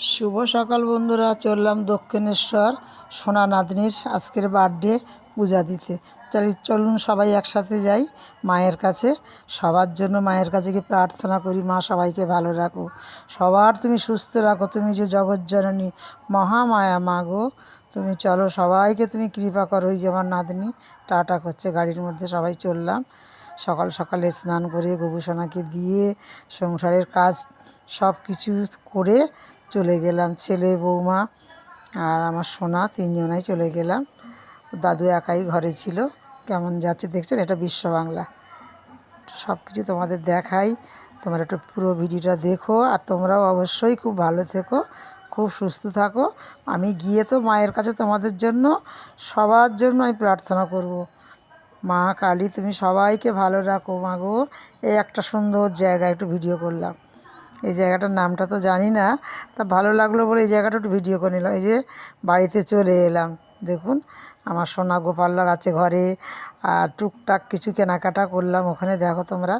শুভ সকাল বন্ধুরা, চললাম দক্ষিণেশ্বর সোনা নাতনির আজকের বার্থডে পূজা দিতে। চলুন সবাই একসাথে যাই মায়ের কাছে। সবার জন্য মায়ের কাছে গিয়ে প্রার্থনা করি, মা সবাইকে ভালো রাখো, সবার তুমি সুস্থ রাখো, তুমি যে জগৎজননী মহামায়া মা গো, তুমি চলো সবাইকে তুমি কৃপা করো। ওই যে আমার নাতনি টাটা করছে গাড়ির মধ্যে। সবাই চললাম সকাল সকালে স্নান করে গোপুসোনাকে দিয়ে সংসারের কাজ সব কিছু করে চলে গেলাম। ছেলে, বৌমা আর আমার সোনা তিনজনাই চলে গেলাম। দাদু একাই ঘরে ছিল। কেমন যাচ্ছে দেখছেন, এটা বিশ্ব বাংলা। সব কিছু তোমাদের দেখাই, তোমরা একটু পুরো ভিডিওটা দেখো। আর তোমরাও অবশ্যই খুব ভালো থেকো, খুব সুস্থ থাকো। আমি গিয়ে তো মায়ের কাছে তোমাদের জন্য সবার জন্য আমি প্রার্থনা করব, মা কালী তুমি সবাইকে ভালো রাখো মা গো। এই একটা সুন্দর জায়গা একটু ভিডিও করলাম। এই জায়গাটার নামটা তো জানি না, তা ভালো লাগলো বলে এই জায়গাটা একটু ভিডিও করে নিলাম। এই যে বাড়িতে চলে এলাম, দেখুন আমার সোনা গোপাল আছে ঘরে। আর টুকটাক কিছু কেনাকাটা করলাম ওখানে, দেখো তোমরা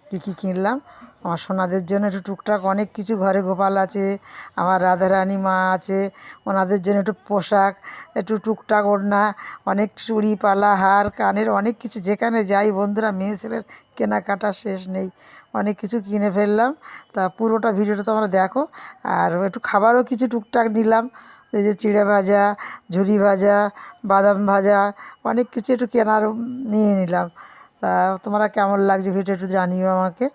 কী কী কিনলাম। আমার সোনাদের জন্য একটু টুকটাক অনেক কিছু, ঘরে গোপাল আছে, আমার রাধারানী মা আছে, ওনাদের জন্য একটু পোশাক, একটু টুকটাক ওড়না, অনেক চুড়ি, পালা, হার, কানের অনেক কিছু। যেখানে যাই বন্ধুরা মেয়ে ছেলের কেনাকাটা শেষ নেই, অনেক কিছু কিনে ফেললাম। তা পুরোটা ভিডিওটা তোমরা দেখো। আর একটু খাবারও কিছু টুকটাক নিলাম, এই যে চিড়ে ভাজা, ঝুরি ভাজা, বাদাম ভাজা, অনেক কিছু একটু কেনার নিয়ে নিলাম। তা তোমরা কেমন লাগছে ভিডিও একটু জানিও আমাকে।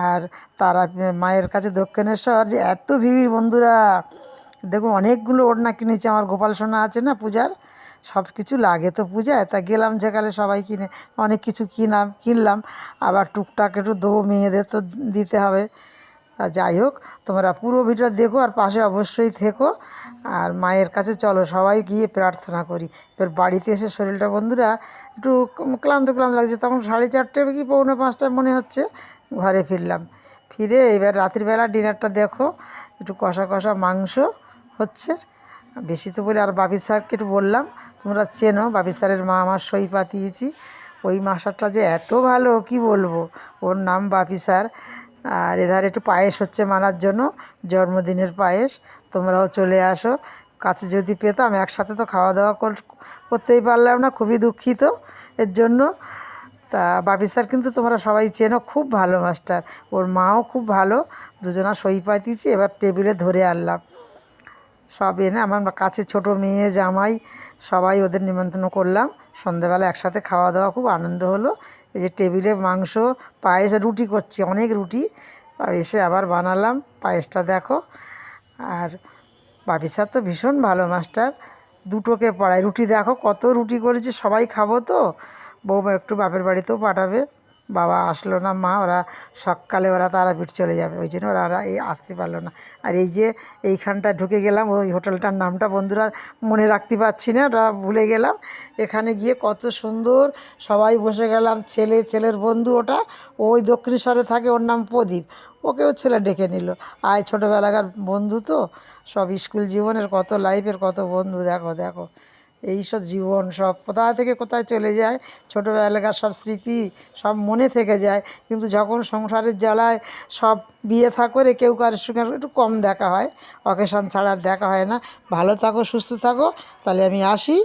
আর তারা মায়ের কাছে দক্ষিণেশ্বর যে এত ভিড় বন্ধুরা, দেখুন অনেকগুলো ওড়না কিনেছি। আমার গোপাল সোনা আছে না পূজার, সব কিছু লাগে তো পূজায়, তা গেলাম যেখানে সবাই কিনে অনেক কিছু কিনলাম। আবার টুকটাক একটু দেবো, মেয়েদের তো দিতে হবে। যাই হোক, তোমরা পুরো ভিডিওটা দেখো আর পাশে অবশ্যই থেকো। আর মায়ের কাছে চলো সবাই গিয়ে প্রার্থনা করি। এবার বাড়িতে এসে শরীরটা বন্ধুরা একটু ক্লান্ত ক্লান্ত লাগছে। তখন 4:30 কি 4:45 মনে হচ্ছে ঘরে ফিরলাম। ফিরে এবার রাত্রিবেলা ডিনারটা দেখো, একটু কষা কষা মাংস হচ্ছে। বেশি তো বলে, আর বাপি স্যারকে একটু বললাম, তোমরা চেনো বাপি স্যারের মা, আমার সই পাতিয়েছি। ওই মাস্টারটা যে এত ভালো কি বলবো, ওর নাম বাপি স্যার। আর এধারে একটু পায়েস হচ্ছে মানার জন্য, জন্মদিনের পায়েস। তোমরাও চলে আসো, কাছে যদি পেতাম একসাথে তো খাওয়া দাওয়া করতেই পারলাম না, খুবই দুঃখিত এর জন্য। তা বাপি স্যার কিন্তু তোমরা সবাই চেনো, খুব ভালো মাস্টার। ওর মাও খুব ভালো, দুজনা সই পাতিয়েছি। এবার টেবিলে ধরে আনলাম সব এনে, আমার কাছে ছোটো মেয়ে, জামাই, সবাই ওদের নিমন্ত্রণ করলাম। সন্ধেবেলা একসাথে খাওয়া দাওয়া, খুব আনন্দ হলো। এই যে টেবিলে মাংস, পায়েস, রুটি করছি, অনেক রুটি এসে আবার বানালাম। পায়েসটা দেখো। আর বাপি স্যার তো ভীষণ ভালো মাস্টার, দুটোকে পড়ায়। রুটি দেখো কত রুটি করেছি, সবাই খাবো তো। বৌমা একটু বাপের বাড়িতেও পাঠাবে, বাবা আসলো না, মা ওরা সকালে ওরা তারাপীঠ চলে যাবে, ওই জন্য ওরা এই আসতে পারলো না। আর এই যে এইখানটা ঢুকে গেলাম, ওই হোটেলটার নামটা বন্ধুরা মনে রাখতে পারছি না, ওটা ভুলে গেলাম। এখানে গিয়ে কত সুন্দর সবাই বসে গেলাম। ছেলের বন্ধু ওটা, ওই দক্ষিণেশ্বরে থাকে, ওর নাম প্রদীপ, ওকেও ছেলে ডেকে নিল। আয়, ছোটোবেলাকার বন্ধু তো, সব স্কুল জীবনের কত লাইফের কত বন্ধু, দেখো দেখো এই সব জীবন সব কোথা থেকে কোথায় চলে যায়। ছোটোবেলাকার সব স্মৃতি সব মনে থেকে যায়, কিন্তু যখন সংসারের জ্বালায় সব বিয়ে থা করে কেউ কারোর সঙ্গে একটু কম দেখা হয়, অকেশন ছাড়া দেখা হয় না। ভালো থাকো, সুস্থ থাকো, তাহলে আমি আসি।